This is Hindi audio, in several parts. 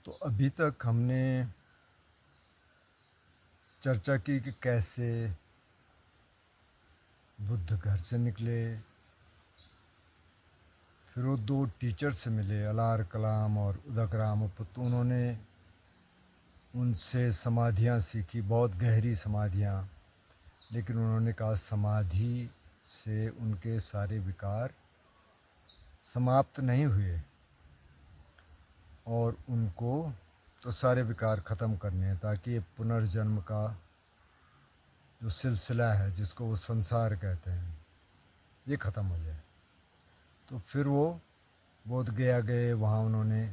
तो अभी तक हमने चर्चा की कि कैसे बुद्ध घर से निकले, फिर वो दो टीचर से मिले, अलार कलाम और उदक रामपुत। उन्होंने उनसे समाधियाँ सीखी, बहुत गहरी समाधियाँ। लेकिन उन्होंने कहा समाधि से उनके सारे विकार समाप्त नहीं हुए और उनको तो सारे विकार ख़त्म करने हैं, ताकि ये पुनर्जन्म का जो सिलसिला है, जिसको वो संसार कहते हैं, ये ख़त्म हो जाए। तो फिर वो बोध गया गए, वहाँ उन्होंने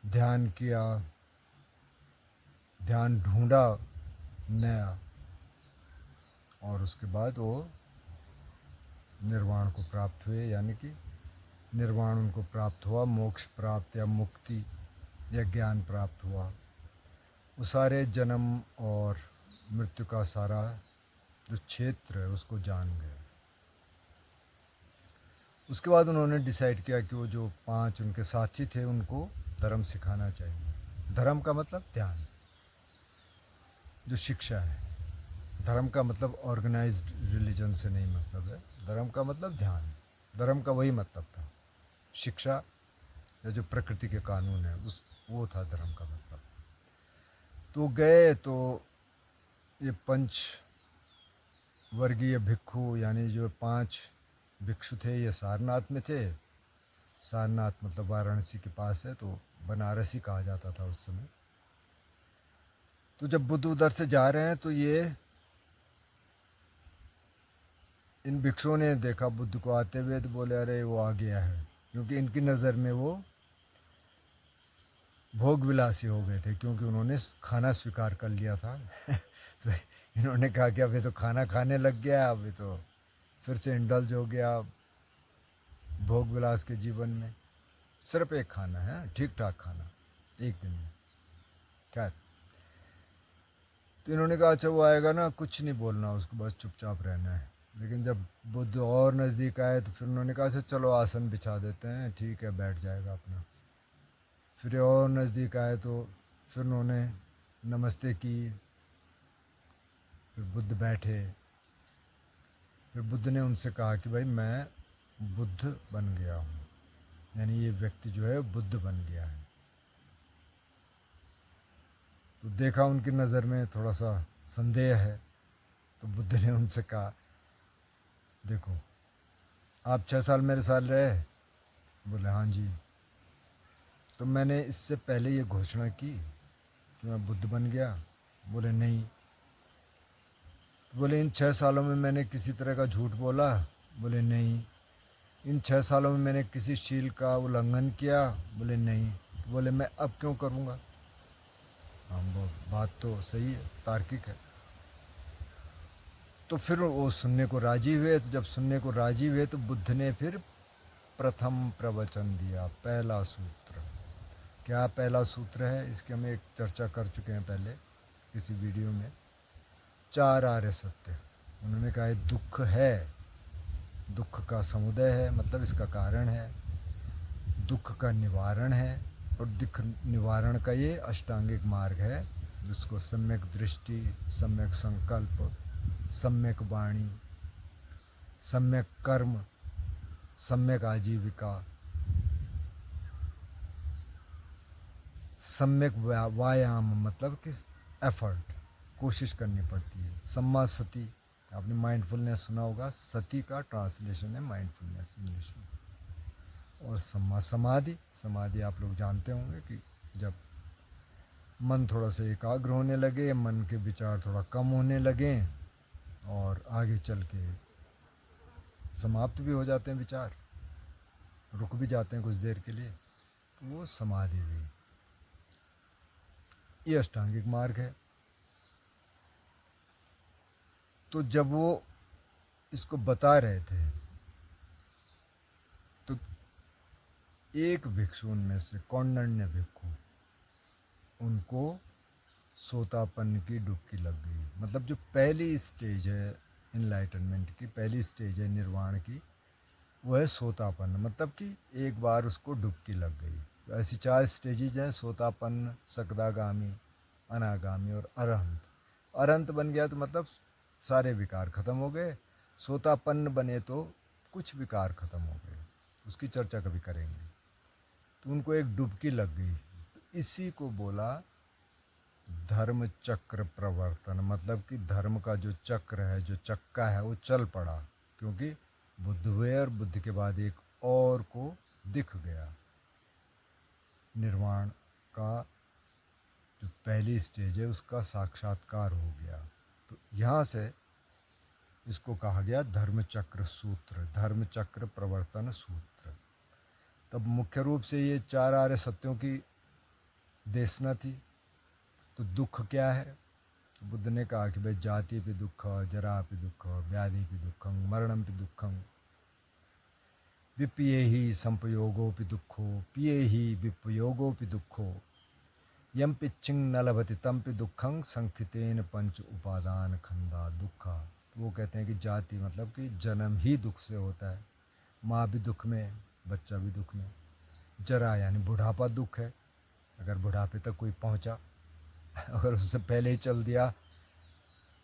ध्यान किया, ध्यान ढूंढा नया, और उसके बाद वो निर्वाण को प्राप्त हुए। यानी कि निर्वाण उनको प्राप्त हुआ, मोक्ष प्राप्त या मुक्ति या ज्ञान प्राप्त हुआ। वो सारे जन्म और मृत्यु का सारा जो क्षेत्र है उसको जान गए। उसके बाद उन्होंने डिसाइड किया कि वो जो 5 उनके साथी थे उनको धर्म सिखाना चाहिए। धर्म का मतलब ध्यान, जो शिक्षा है। धर्म का मतलब ऑर्गेनाइज्ड रिलीजन से नहीं मतलब है, धर्म का मतलब ध्यान। धर्म का वही मतलब था, शिक्षा या जो प्रकृति के कानून है उस वो था धर्म का मतलब। तो गए तो ये पंच वर्गीय भिक्षु, यानी जो 5 भिक्षु थे, ये सारनाथ में थे। सारनाथ मतलब वाराणसी के पास है, तो बनारसी कहा जाता था उस समय। तो जब बुद्ध उधर से जा रहे हैं तो ये इन भिक्षुओं ने देखा बुद्ध को आते हुए, तो बोले अरे वो आ गया है, क्योंकि इनकी नज़र में वो भोग विलासी हो गए थे, क्योंकि उन्होंने खाना स्वीकार कर लिया था। तो इन्होंने कहा कि अभी तो खाना खाने लग गया, अभी तो फिर से इंडल्ज हो गया भोग विलास के जीवन में। सिर्फ एक खाना है, ठीक ठाक खाना, एक दिन में। खैर, तो इन्होंने कहा अच्छा वो आएगा ना, कुछ नहीं बोलना उसको, बस चुपचाप रहना है। लेकिन जब बुद्ध और नज़दीक आए तो फिर उन्होंने कहा अच्छा चलो आसन बिछा देते हैं, ठीक है, बैठ जाएगा अपना। फिर और नज़दीक आए तो फिर उन्होंने नमस्ते की, फिर बुद्ध बैठे। फिर बुद्ध ने उनसे कहा कि भाई मैं बुद्ध बन गया हूँ, यानी ये व्यक्ति जो है बुद्ध बन गया है। तो देखा उनकी नज़र में थोड़ा सा संदेह है, तो बुद्ध ने उनसे कहा देखो आप 6 साल मेरे साथ रहे? बोले हाँ जी। तो मैंने इससे पहले ये घोषणा की कि मैं बुद्ध बन गया? बोले नहीं। तो बोले इन 6 सालों में मैंने किसी तरह का झूठ बोला? बोले नहीं। इन 6 सालों में मैंने किसी शील का उल्लंघन किया? बोले नहीं। तो बोले मैं अब क्यों करूँगा? हाँ वो बात तो सही है, तार्किक है। तो फिर वो सुनने को राजी हुए। तो जब सुनने को राजी हुए तो बुद्ध ने फिर प्रथम प्रवचन दिया, पहला सूत्र। क्या पहला सूत्र है, इसकी हम एक चर्चा कर चुके हैं पहले किसी वीडियो में। 4 आर्य सत्य। उन्होंने कहा ये दुख है, दुख का समुदय है, मतलब इसका कारण है, दुख का निवारण है, और दुख निवारण का ये अष्टांगिक मार्ग है, जिसको सम्यक दृष्टि, सम्यक संकल्प, सम्यक वाणी, सम्यक कर्म, सम्यक आजीविका, सम्यक व्यायाम, मतलब कि एफर्ट, कोशिश करनी पड़ती है। सम्मा सती, आपने माइंडफुलनेस सुना होगा, सती का ट्रांसलेशन है माइंडफुलनेस इंग्लिश में। और सम्मा समाधि, समाधि आप लोग जानते होंगे कि जब मन थोड़ा सा एकाग्र होने लगे, मन के विचार थोड़ा कम होने लगे और आगे चल के समाप्त भी हो जाते हैं विचार, रुक भी जाते हैं कुछ देर के लिए, तो वो समाधि हुई। ये अष्टांगिक मार्ग है। तो जब वो इसको बता रहे थे तो एक भिक्षु उनमें से, कौंडन्य भिक्षु, उनको सोतापन की डुबकी लग गई। मतलब जो पहली स्टेज है इनलाइटनमेंट की, पहली स्टेज है निर्वाण की, वो है सोतापन। मतलब कि एक बार उसको डुबकी लग गई। तो ऐसी 4 स्टेजेज हैं, सोतापन्न, सकदागामी, अनागामी और अरहंत। अरहंत बन गया तो मतलब सारे विकार खत्म हो गए, सोतापन्न बने तो कुछ विकार खत्म हो गए, उसकी चर्चा कभी करेंगे। तो उनको एक डुबकी लग गई, तो इसी को बोला धर्म चक्र प्रवर्तन, मतलब कि धर्म का जो चक्र है, जो चक्का है, वो चल पड़ा, क्योंकि बुद्ध हुए और बुद्ध के बाद एक और को दिख गया। निर्वाण का जो पहली स्टेज है उसका साक्षात्कार हो गया। तो यहाँ से इसको कहा गया धर्म चक्र सूत्र, धर्म चक्र प्रवर्तन सूत्र। तब मुख्य रूप से ये 4 आर्य सत्यों की देशना थी। तो दुख क्या है? तो बुद्ध ने कहा कि भाई जाति पे दुख, जरा पे दुख, व्याधि पे दुखं, मरणम पे दुखं, विप्ये ही संपयोगोपि दुखो, पिये ही विपयोगोपि दुखो, यम पिच्छिंग न लभति तम पे दुखं, संखितेन पंच उपादान खंदा दुखा। तो वो कहते हैं कि जाति मतलब कि जन्म ही दुख से होता है, माँ भी दुख में, बच्चा भी दुख में। जरा यानी बुढ़ापा दुख है, अगर बुढ़ापे तक कोई पहुँचा, अगर उससे पहले ही चल दिया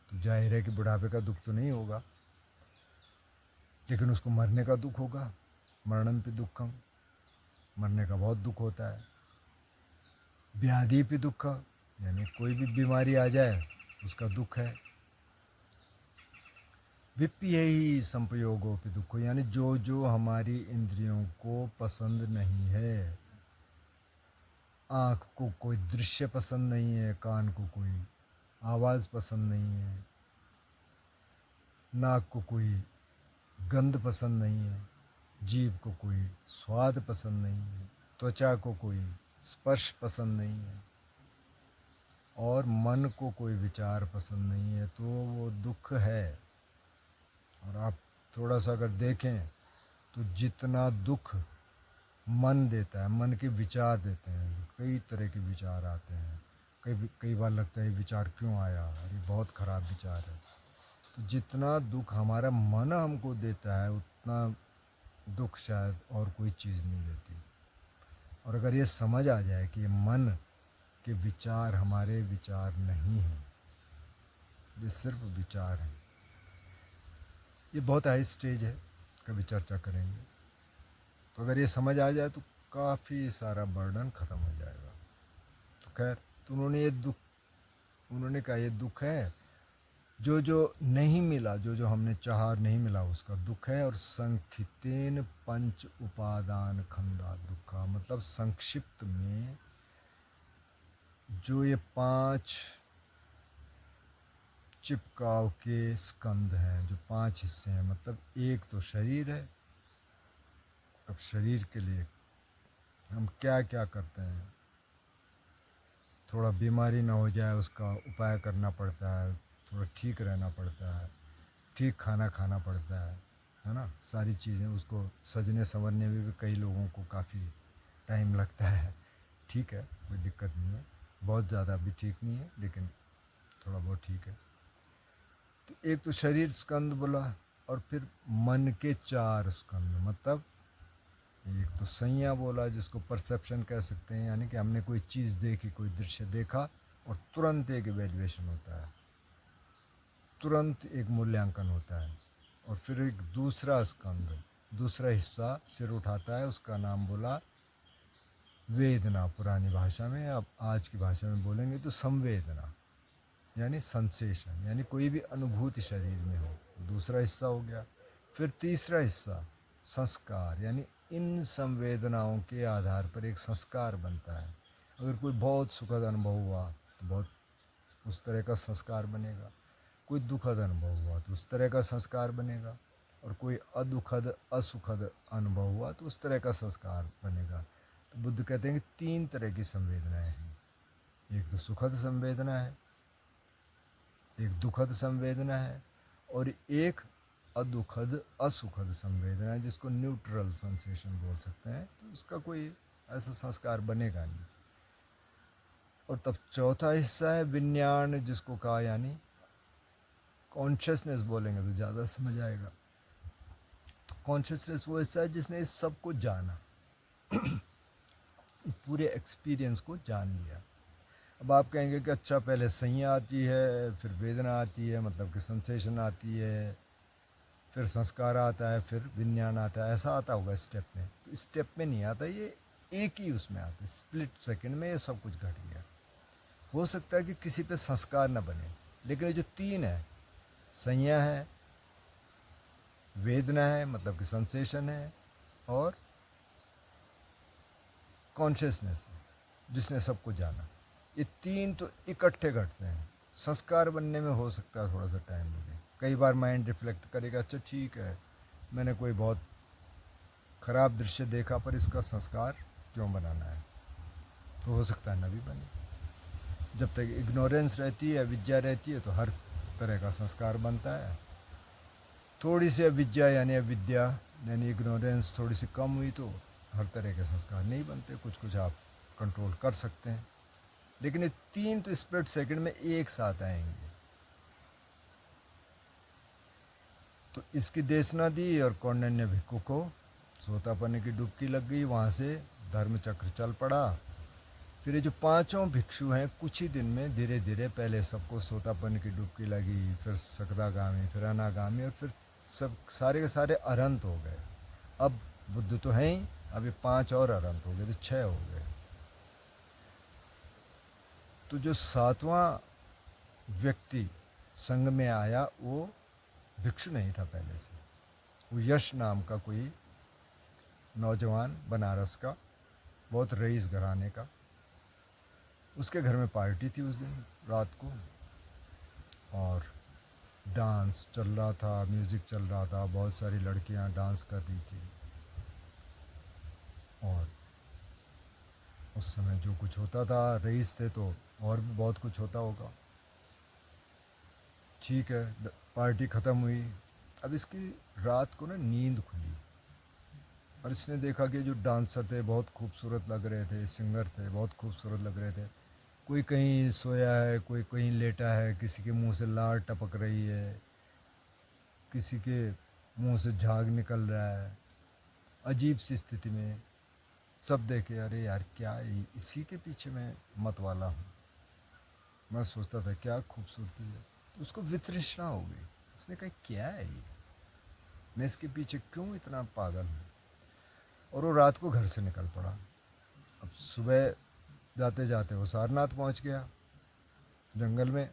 तो जाहिर है कि बुढ़ापे का दुख तो नहीं होगा, लेकिन उसको मरने का दुख होगा। मरणम पे दुखम, मरने का बहुत दुख होता है। व्याधि पे दुख, यानी कोई भी बीमारी आ जाए उसका दुख है। विप्य ही संपयोगों पे दुख, यानी जो जो हमारी इंद्रियों को पसंद नहीं है। आँख को कोई दृश्य पसंद नहीं है, कान को कोई आवाज़ पसंद नहीं है, नाक को कोई गंध पसंद नहीं है, जीभ को कोई स्वाद पसंद नहीं है, त्वचा को कोई स्पर्श पसंद नहीं है, और मन को कोई विचार पसंद नहीं है, तो वो दुख है। और आप थोड़ा सा अगर देखें तो जितना दुख मन देता है, मन के विचार देते हैं, कई तरह के विचार आते हैं, कई बार लगता है विचार क्यों आया, अरे बहुत ख़राब विचार है। तो जितना दुख हमारा मन हमको देता है उतना दुख शायद और कोई चीज़ नहीं देती। और अगर ये समझ आ जाए कि ये मन के विचार हमारे विचार नहीं हैं, ये सिर्फ विचार हैं, ये बहुत हाई स्टेज है, कभी चर्चा करेंगे। तो अगर ये समझ आ जाए तो काफ़ी सारा बर्डन ख़त्म हो जाएगा। तो खैर, तो उन्होंने कहा ये दुख है, जो जो नहीं मिला, जो जो हमने चाहा नहीं मिला उसका दुख है। और संखितेन पंच उपादान खंदा दुखा, मतलब संक्षिप्त में जो ये 5 चिपकाव के स्कंद हैं, जो 5 हिस्से हैं, मतलब एक तो शरीर है। अब शरीर के लिए हम क्या क्या करते हैं, थोड़ा बीमारी ना हो जाए उसका उपाय करना पड़ता है, थोड़ा ठीक रहना पड़ता है, ठीक खाना खाना पड़ता है ना। सारी चीज़ें उसको सजने संवरने में भी कई लोगों को काफ़ी टाइम लगता है। ठीक है, कोई दिक्कत नहीं है, बहुत ज़्यादा भी ठीक नहीं है, लेकिन थोड़ा बहुत ठीक है। तो एक तो शरीर स्कंद बोला, और फिर मन के 4 स्कंद, मतलब एक तो संज्ञा बोला, जिसको परसेप्शन कह सकते हैं, यानी कि हमने कोई चीज़ देखी, कोई दृश्य देखा और तुरंत एक इवेल्युएशन होता है, तुरंत एक मूल्यांकन होता है। और फिर एक दूसरा स्कंद, दूसरा हिस्सा सिर उठाता है, उसका नाम बोला वेदना। पुरानी भाषा में, अब आज की भाषा में बोलेंगे तो संवेदना, यानी सेंसेशन, यानी कोई भी अनुभूति शरीर में हो, दूसरा हिस्सा हो गया। फिर तीसरा हिस्सा संस्कार, यानी इन संवेदनाओं के आधार पर एक संस्कार बनता है। अगर कोई बहुत सुखद अनुभव हुआ तो बहुत उस तरह का संस्कार बनेगा, कोई दुखद अनुभव हुआ तो उस तरह का संस्कार बनेगा, और कोई अदुखद असुखद अनुभव हुआ तो उस तरह का संस्कार बनेगा। तो बुद्ध कहते हैं कि 3 तरह की संवेदनाएं हैं। एक तो सुखद संवेदना है, एक दुखद संवेदना है, और एक अदुखद असुखद संवेदना है, जिसको न्यूट्रल सेंसेशन बोल सकते हैं। तो उसका कोई ऐसा संस्कार बनेगा नहीं। और तब चौथा हिस्सा है विज्ञान, जिसको कहा, यानी कॉन्शियसनेस बोलेंगे तो ज़्यादा समझ आएगा। तो कॉन्शियसनेस वो हिस्सा है जिसने इस सब को जाना। पूरे एक्सपीरियंस को जान लिया। अब आप कहेंगे कि अच्छा पहले संज्ञा आती है, फिर वेदना आती है, मतलब कि सेंसेशन आती है, फिर संस्कार आता है, फिर विज्ञान आता है, ऐसा आता होगा स्टेप में। तो स्टेप में नहीं आता, ये एक ही उसमें आता है, स्प्लिट सेकंड में ये सब कुछ घट गया। हो सकता है कि किसी पे संस्कार न बने, लेकिन ये जो तीन है, संज्ञा है, वेदना है मतलब कि सेंसेशन है, और कॉन्शियसनेस है जिसने सबको जाना, ये तीन तो इकट्ठे घटते हैं। संस्कार बनने में हो सकता है थोड़ा सा टाइम लगे, कई बार माइंड रिफ्लेक्ट करेगा, अच्छा ठीक है मैंने कोई बहुत ख़राब दृश्य देखा पर इसका संस्कार क्यों बनाना है, तो हो सकता है न भी बने। जब तक इग्नोरेंस रहती है, अविद्या रहती है, तो हर तरह का संस्कार बनता है। थोड़ी सी अविद्या यानी अविद्या यानी इग्नोरेंस थोड़ी सी कम हुई तो हर तरह के संस्कार नहीं बनते, कुछ कुछ आप कंट्रोल कर सकते हैं। लेकिन ये तीन तो स्प्लिट सेकंड में एक साथ आएंगे। तो इसकी देशना दी और कौंडिन्य भिक्खु को सोतापन की डुबकी लग गई, वहाँ से धर्म चक्र चल पड़ा। फिर ये जो पांचों भिक्षु हैं कुछ ही दिन में धीरे धीरे, पहले सबको सोतापन की डुबकी लगी, फिर सकदागामी, फिर अनागामी, और फिर सब सारे के सारे अरहंत हो गए। अब बुद्ध तो हैं ही, अभी 5 और अरहंत हो गए, तो 6 हो गए। तो जो 7वां व्यक्ति संघ में आया वो भिक्षु नहीं था पहले से, वो यश नाम का कोई नौजवान बनारस का, बहुत रईस घराने का। उसके घर में पार्टी थी उस दिन रात को, और डांस चल रहा था, म्यूज़िक चल रहा था, बहुत सारी लड़कियां डांस कर रही थी। और उस समय जो कुछ होता था, रईस थे तो और भी बहुत कुछ होता होगा। ठीक है, पार्टी ख़त्म हुई। अब इसकी रात को ना नींद खुली, और इसने देखा कि जो डांसर थे बहुत खूबसूरत लग रहे थे, सिंगर थे बहुत खूबसूरत लग रहे थे, कोई कहीं सोया है, कोई कहीं लेटा है, किसी के मुंह से लार टपक रही है, किसी के मुंह से झाग निकल रहा है, अजीब सी स्थिति में। सब देखे, अरे यार क्या इसी के पीछे मैं मत वाला हूँ। मैं सोचता था क्या खूबसूरती है, तो उसको वितृष्णा हो गई। उसने कहा क्या है ये, मैं इसके पीछे क्यों इतना पागल हूँ। और वो रात को घर से निकल पड़ा। अब सुबह जाते जाते वो सारनाथ पहुँच गया जंगल में।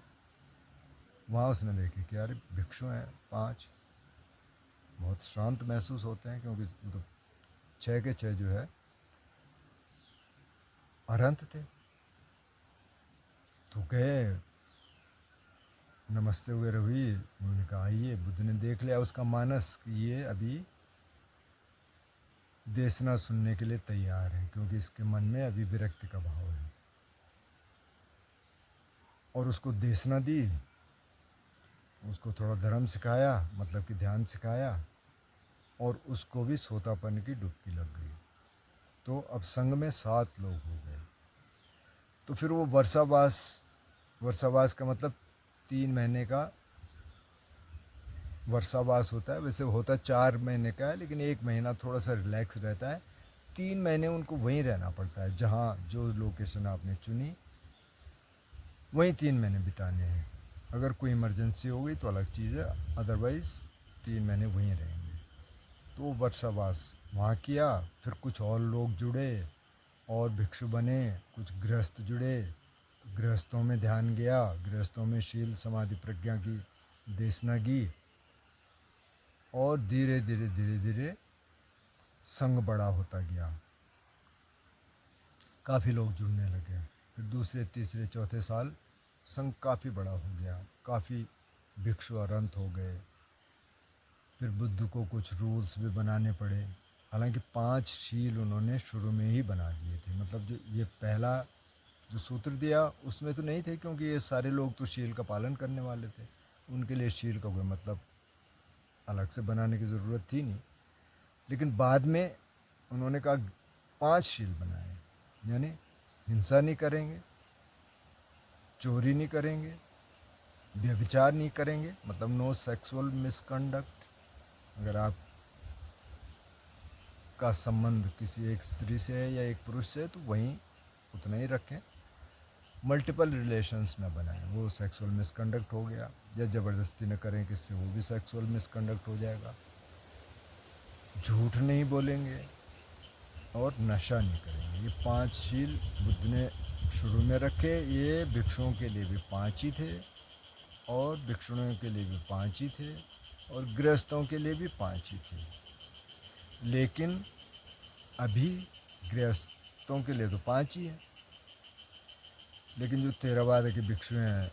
वहाँ उसने देखी कि यार भिक्षु हैं 5, बहुत शांत महसूस होते हैं, क्योंकि तो 6 के 6 जो है अरहंत थे। तो गए, नमस्ते वगैरह हुई, उन्होंने कहा आइए। बुद्ध ने देख लिया उसका मानस कि ये अभी देशना सुनने के लिए तैयार है, क्योंकि इसके मन में अभी विरक्ति का भाव है। और उसको देशना दी, उसको थोड़ा धर्म सिखाया, मतलब कि ध्यान सिखाया, और उसको भी सोतापन की डुबकी लग गई। तो अब संघ में 7 लोग हो गए। तो फिर वो वर्षावास, वर्षावास का मतलब 3 महीने का वर्षावास होता है। वैसे होता 4 महीने का है, लेकिन 1 महीना थोड़ा सा रिलैक्स रहता है। 3 महीने उनको वहीं रहना पड़ता है, जहाँ जो लोकेशन आपने चुनी वहीं 3 महीने बिताने हैं। अगर कोई इमरजेंसी हो गई तो अलग चीज़ है, अदरवाइज़ 3 महीने वहीं रहेंगे। तो वो वर्षावास वहाँ किया। फिर कुछ और लोग जुड़े और भिक्षु बने, कुछ गृहस्थ जुड़े, तो गृहस्थों में ध्यान गया, गृहस्थों में शील समाधि प्रज्ञा की देशना की, और धीरे धीरे धीरे धीरे संघ बड़ा होता गया। काफ़ी लोग जुड़ने लगे। फिर दूसरे तीसरे चौथे साल संघ काफ़ी बड़ा हो गया, काफ़ी भिक्षु अरहंत हो गए। फिर बुद्ध को कुछ रूल्स भी बनाने पड़े। हालांकि 5 शील उन्होंने शुरू में ही बना दिए थे, मतलब जो ये पहला जो सूत्र दिया उसमें तो नहीं थे, क्योंकि ये सारे लोग तो शील का पालन करने वाले थे, उनके लिए शील का कोई मतलब अलग से बनाने की ज़रूरत थी नहीं। लेकिन बाद में उन्होंने कहा 5 शील बनाए, यानी हिंसा नहीं करेंगे, चोरी नहीं करेंगे, व्यभिचार नहीं करेंगे, मतलब नो सेक्सुअल मिसकंडक्ट। अगर आप का संबंध किसी एक स्त्री से है या एक पुरुष से है तो वहीं उतना ही रखें, मल्टीपल रिलेशंस न बनाएं, वो सेक्सुअल मिसकंडक्ट हो गया। या ज़बरदस्ती न करें किससे, वो भी सेक्सुअल मिसकंडक्ट हो जाएगा। झूठ नहीं बोलेंगे और नशा नहीं करेंगे। ये 5 शील बुद्ध ने शुरू में रखे। ये भिक्षुओं के लिए भी 5 ही थे और भिक्षुणियों के लिए भी 5 ही थे और गृहस्थों के लिए भी 5 ही थे। लेकिन अभी गृहस्थों के लिए तो 5 ही है, लेकिन जो थेरावाद के भिक्षु हैं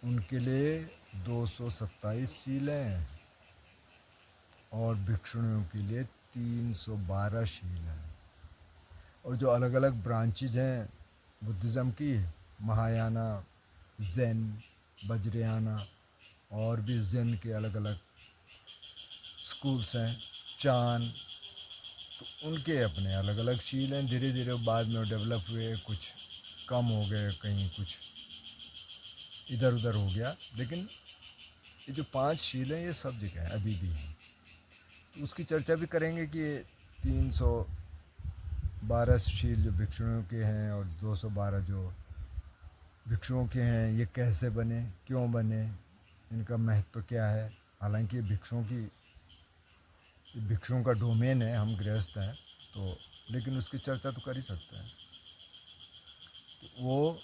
उनके लिए 227 शील हैं और भिक्षुणियों के लिए 312 शील हैं। और जो अलग अलग ब्रांचेज हैं बुद्धिज़्म की, महायाना, जैन, वज्रयाना और भी जैन के अलग अलग स्कूल्स हैं, चान, तो उनके अपने अलग अलग शील हैं। धीरे धीरे बाद में डेवलप हुए, कुछ कम हो गए, कहीं कुछ इधर उधर हो गया, लेकिन ये जो 5 शील हैं ये सब जगह हैं, अभी भी हैं। तो उसकी चर्चा भी करेंगे कि 312 शील जो भिक्षुओं के हैं और 212 जो भिक्षुओं के हैं, ये कैसे बने, क्यों बने, इनका महत्व क्या है। हालांकि भिक्षुओं का डोमेन है, हम गृहस्थ हैं तो, लेकिन उसकी चर्चा तो कर ही सकते हैं। तो वो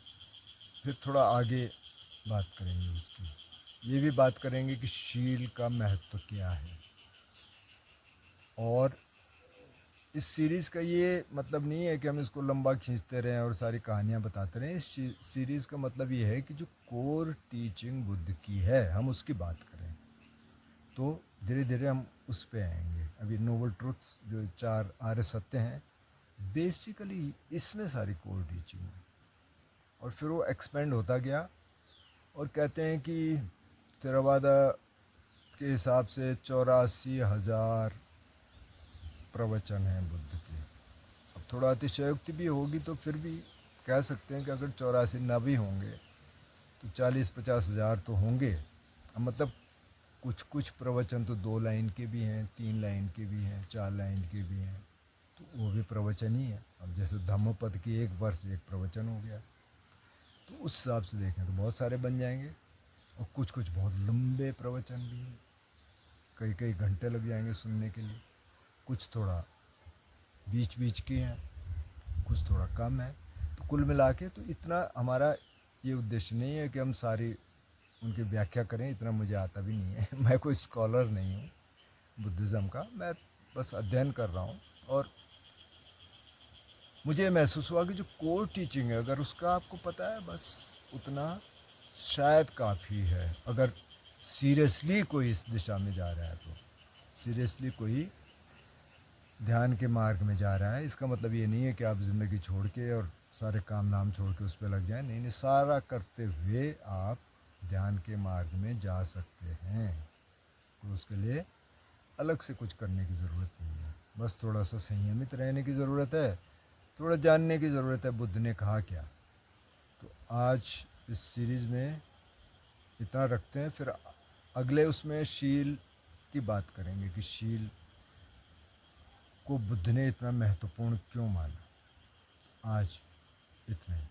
फिर थोड़ा आगे बात करेंगे उसकी। ये भी बात करेंगे कि शील का महत्व क्या है। और इस सीरीज़ का ये मतलब नहीं है कि हम इसको लंबा खींचते रहें और सारी कहानियाँ बताते रहें। इस सीरीज़ का मतलब ये है कि जो कोर टीचिंग बुद्ध की है हम उसकी बात करें, तो धीरे धीरे हम उस पे आएंगे। अभी नोबल ट्रुथ्स जो 4 आर्य सत्य हैं, बेसिकली इसमें सारी कोर टीचिंग है। और फिर वो एक्सपेंड होता गया और कहते हैं कि थेरावादा के हिसाब से 84,000 प्रवचन हैं बुद्ध के। अब थोड़ा अतिशयोक्ति भी होगी तो फिर भी कह सकते हैं कि अगर 84 ना भी होंगे तो 40-50 हज़ार तो होंगे। अब मतलब कुछ कुछ प्रवचन तो 2 लाइन के भी हैं, 3 लाइन के भी हैं, 4 लाइन के भी हैं, तो वो भी प्रवचन ही है। अब जैसे धम्मपद की 1 वर्ष 1 प्रवचन हो गया, तो उस हिसाब से देखें तो बहुत सारे बन जाएंगे। और कुछ कुछ बहुत लंबे प्रवचन भी हैं, कई कई घंटे लग जाएंगे सुनने के लिए। कुछ थोड़ा बीच बीच के हैं, कुछ थोड़ा कम है। तो कुल मिला के तो इतना हमारा ये उद्देश्य नहीं है कि हम सारी उनकी व्याख्या करें, इतना मुझे आता भी नहीं है। मैं कोई स्कॉलर नहीं हूँ बुद्धिज़्म का, मैं बस अध्ययन कर रहा हूँ। और मुझे महसूस हुआ कि जो कोर टीचिंग है अगर उसका आपको पता है बस उतना शायद काफ़ी है। अगर सीरियसली कोई इस दिशा में जा रहा है तो, सीरियसली कोई ध्यान के मार्ग में जा रहा है। इसका मतलब ये नहीं है कि आप ज़िंदगी छोड़ के और सारे काम धाम छोड़ के उस पर लग जाएं। नहीं, सारा करते हुए आप ध्यान के मार्ग में जा सकते हैं। तो उसके लिए अलग से कुछ करने की ज़रूरत नहीं है, बस थोड़ा सा संयमित रहने की ज़रूरत है, थोड़ा जानने की ज़रूरत है बुद्ध ने कहा क्या। तो आज इस सीरीज़ में इतना रखते हैं, फिर अगले उसमें शील की बात करेंगे कि शील को बुद्ध ने इतना महत्वपूर्ण क्यों माना। आज इतना ही।